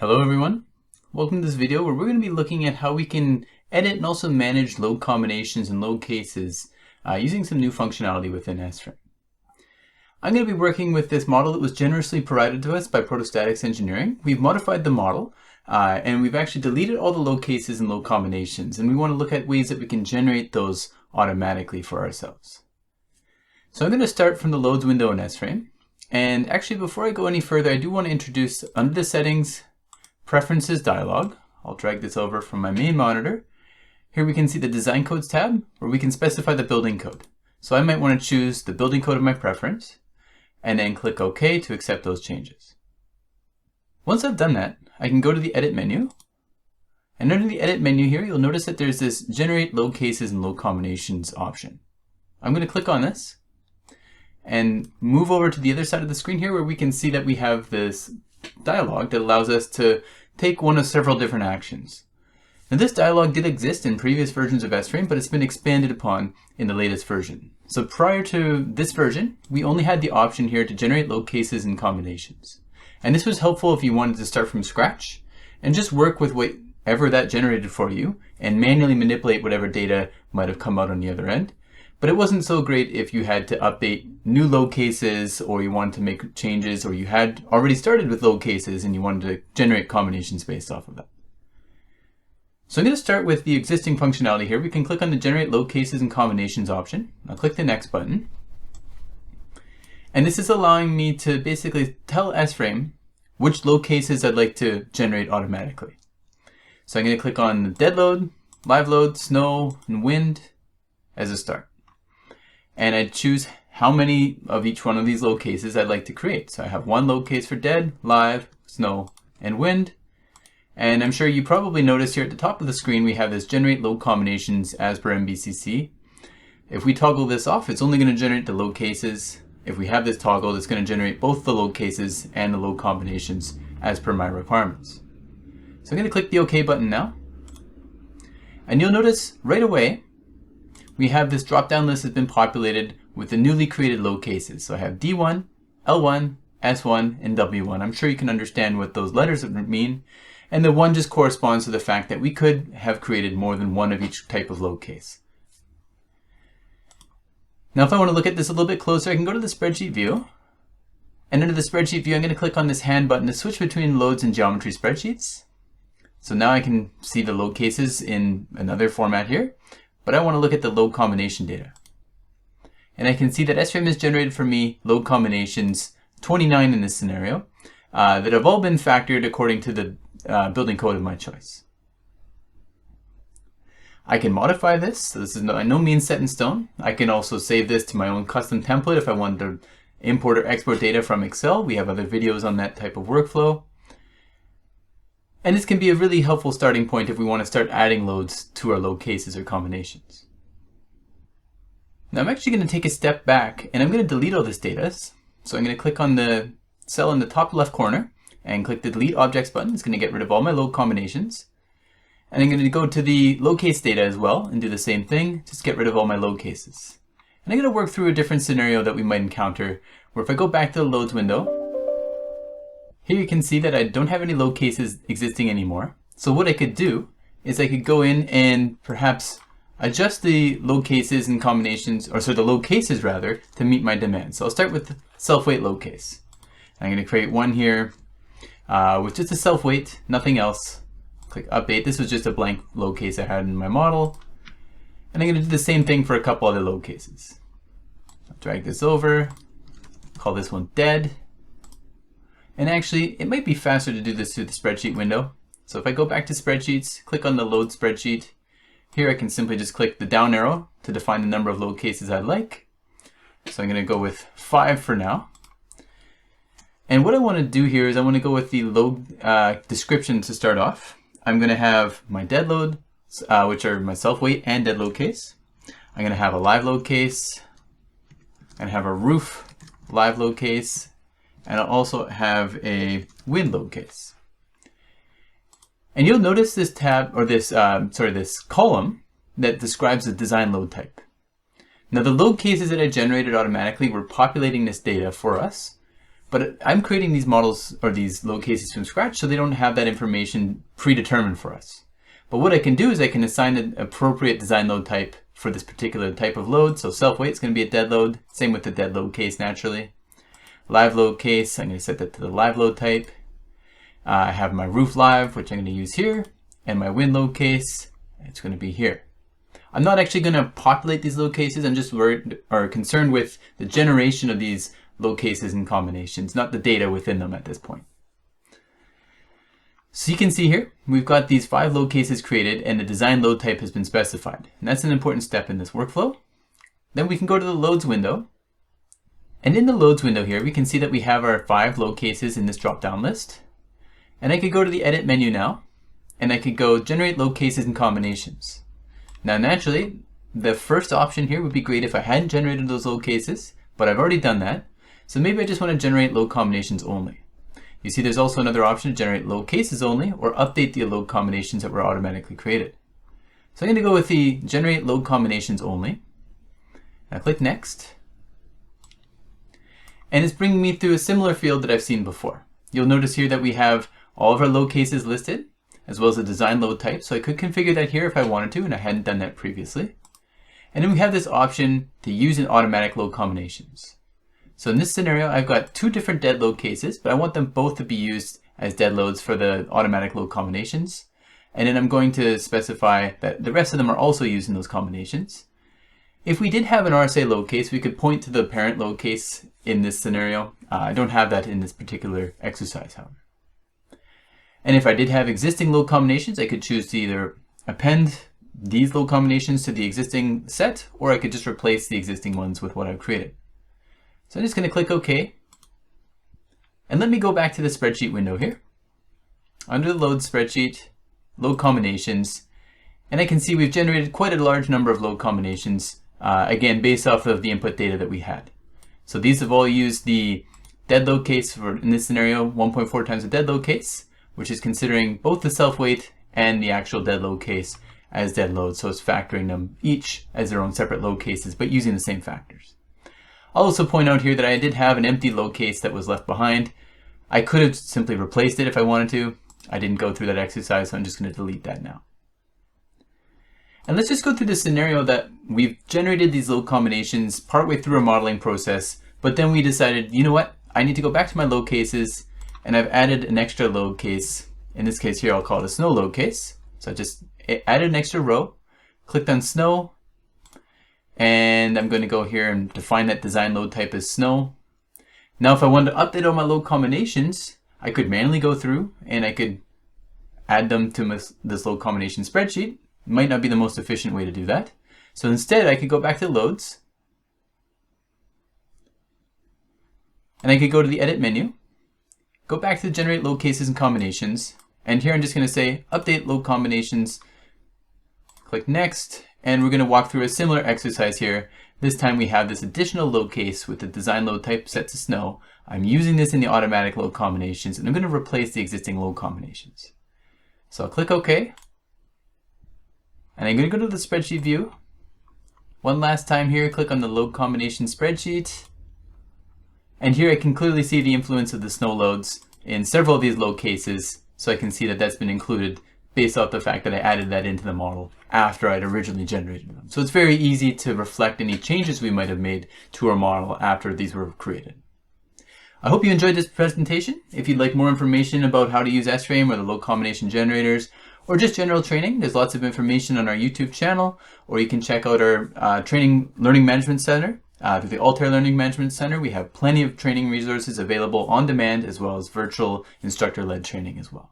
Hello everyone, welcome to this video where we're going to be looking at how we can edit and also manage load combinations and load cases using some new functionality within SFrame. I'm going to be working with this model that was generously provided to us by Protostatics Engineering. We've modified the model and we've actually deleted all the load cases and load combinations, and we want to look at ways that we can generate those automatically for ourselves. So I'm going to start from the loads window in SFrame, and actually before I go any further I do want to introduce under the settings Preferences dialog. I'll drag this over from my main monitor. Here we can see the Design Codes tab where we can specify the building code. So I might want to choose the building code of my preference and then click OK to accept those changes. Once I've done that, I can go to the Edit menu. And under the Edit menu here, you'll notice that there's this Generate Load Cases and Load Combinations option. I'm going to click on this and move over to the other side of the screen here where we can see that we have this dialog that allows us to take one of several different actions. Now this dialog did exist in previous versions of SFrame, but it's been expanded upon in the latest version. So prior to this version, we only had the option here to generate load cases and combinations. And this was helpful if you wanted to start from scratch and just work with whatever that generated for you and manually manipulate whatever data might have come out on the other end. But it wasn't so great if you had to update new load cases or you wanted to make changes, or you had already started with load cases and you wanted to generate combinations based off of that. So I'm going to start with the existing functionality here. We can click on the Generate Load Cases and Combinations option. I'll click the Next button. And this is allowing me to basically tell SFrame which load cases I'd like to generate automatically. So I'm going to click on the Dead Load, Live Load, Snow, and Wind as a start. And I choose how many of each one of these load cases I'd like to create. So I have one load case for dead, live, snow, and wind. And I'm sure you probably noticed here at the top of the screen we have this generate load combinations as per MVCC. If we toggle this off, it's only going to generate the load cases. If we have this toggled, it's going to generate both the load cases and the load combinations as per my requirements. So I'm going to click the OK button now. And you'll notice right away we have this drop-down list has been populated with the newly created load cases. So I have D1, L1, S1, and W1. I'm sure you can understand what those letters mean. And the 1 just corresponds to the fact that we could have created more than one of each type of load case. Now if I want to look at this a little bit closer, I can go to the spreadsheet view. And under the spreadsheet view, I'm going to click on this hand button to switch between loads and geometry spreadsheets. So now I can see the load cases in another format here. But I want to look at the load combination data. And I can see that SFrame has generated for me load combinations, 29 in this scenario, that have all been factored according to the building code of my choice. I can modify this, so this is by no means set in stone. I can also save this to my own custom template if I wanted to import or export data from Excel. We have other videos on that type of workflow. And this can be a really helpful starting point if we want to start adding loads to our load cases or combinations. Now I'm actually going to take a step back and I'm going to delete all this data. So I'm going to click on the cell in the top left corner and click the Delete Objects button. It's going to get rid of all my load combinations. And I'm going to go to the load case data as well and do the same thing, just get rid of all my load cases. And I'm going to work through a different scenario that we might encounter where if I go back to the loads window, here you can see that I don't have any load cases existing anymore. So what I could do is I could go in and perhaps adjust the load cases and combinations, or so the load cases rather, to meet my demands. So I'll start with the self-weight load case. I'm going to create one here with just a self-weight, nothing else. Click Update. This was just a blank load case I had in my model. And I'm going to do the same thing for a couple other load cases. I'll drag this over, call this one dead. And actually, it might be faster to do this through the spreadsheet window. So if I go back to spreadsheets, click on the load spreadsheet, here I can simply just click the down arrow to define the number of load cases I'd like. So I'm going to go with 5 for now. And what I want to do here is I want to go with the load description to start off. I'm going to have my dead load, which are my self-weight and dead load case. I'm going to have a live load case. I'm going to have a roof live load case. And I'll also have a wind load case. And you'll notice this tab, or this column that describes the design load type. Now the load cases that I generated automatically were populating this data for us, But I'm creating these models or these load cases from scratch, so they don't have that information predetermined for us. But what I can do is I can assign an appropriate design load type for this particular type of load. So self-weight is going to be a dead load. Same with the dead load case naturally. Live load case, I'm going to set that to the live load type. I have my roof live, which I'm going to use here. And my wind load case, it's going to be here. I'm not actually going to populate these load cases. I'm just worried or concerned with the generation of these load cases and combinations, not the data within them at this point. So you can see here, we've got these 5 load cases created and the design load type has been specified. And that's an important step in this workflow. Then we can go to the loads window. And in the loads window here, we can see that we have our 5 load cases in this drop-down list. And I could go to the edit menu now, and I could go generate load cases and combinations. Now naturally, the first option here would be great if I hadn't generated those load cases, but I've already done that. So maybe I just want to generate load combinations only. You see there's also another option to generate load cases only or update the load combinations that were automatically created. So I'm going to go with the generate load combinations only. Now click next. And it's bringing me through a similar field that I've seen before. You'll notice here that we have all of our load cases listed as well as the design load type. So I could configure that here if I wanted to, and I hadn't done that previously. And then we have this option to use in automatic load combinations. So in this scenario, I've got 2 different dead load cases, but I want them both to be used as dead loads for the automatic load combinations. And then I'm going to specify that the rest of them are also used in those combinations. If we did have an RSA load case, we could point to the parent load case in this scenario. I don't have that in this particular exercise, however. And if I did have existing load combinations, I could choose to either append these load combinations to the existing set, or I could just replace the existing ones with what I've created. So I'm just going to click OK. And let me go back to the spreadsheet window here. Under the load spreadsheet, load combinations, and I can see we've generated quite a large number of load combinations, again, based off of the input data that we had. So these have all used the dead load case for, in this scenario, 1.4 times the dead load case, which is considering both the self-weight and the actual dead load case as dead loads. So it's factoring them each as their own separate load cases, but using the same factors. I'll also point out here that I did have an empty load case that was left behind. I could have simply replaced it if I wanted to. I didn't go through that exercise, so I'm just going to delete that now. And let's just go through the scenario that we've generated these load combinations partway through our modeling process, but then we decided, you know what, I need to go back to my load cases, and I've added an extra load case. In this case here, I'll call it a snow load case. So I just added an extra row, clicked on snow, and I'm going to go here and define that design load type as snow. Now if I wanted to update all my load combinations, I could manually go through and I could add them to this load combination spreadsheet. It might not be the most efficient way to do that. So instead I could go back to loads, and I could go to the edit menu, go back to the generate load cases and combinations, and here I'm just going to say update load combinations, click next, and we're going to walk through a similar exercise here. This time we have this additional load case with the design load type set to snow. I'm using this in the automatic load combinations, and I'm going to replace the existing load combinations. So I'll click OK, and I'm going to go to the spreadsheet view. One last time here, click on the load combination spreadsheet. And here I can clearly see the influence of the snow loads in several of these load cases, so I can see that that's been included based off the fact that I added that into the model after I'd originally generated them. So it's very easy to reflect any changes we might have made to our model after these were created. I hope you enjoyed this presentation. If you'd like more information about how to use SRAM or the load combination generators, or just general training, there's lots of information on our YouTube channel, or you can check out our Training Learning Management Center. Through the Altair Learning Management Center, we have plenty of training resources available on demand, as well as virtual instructor-led training as well.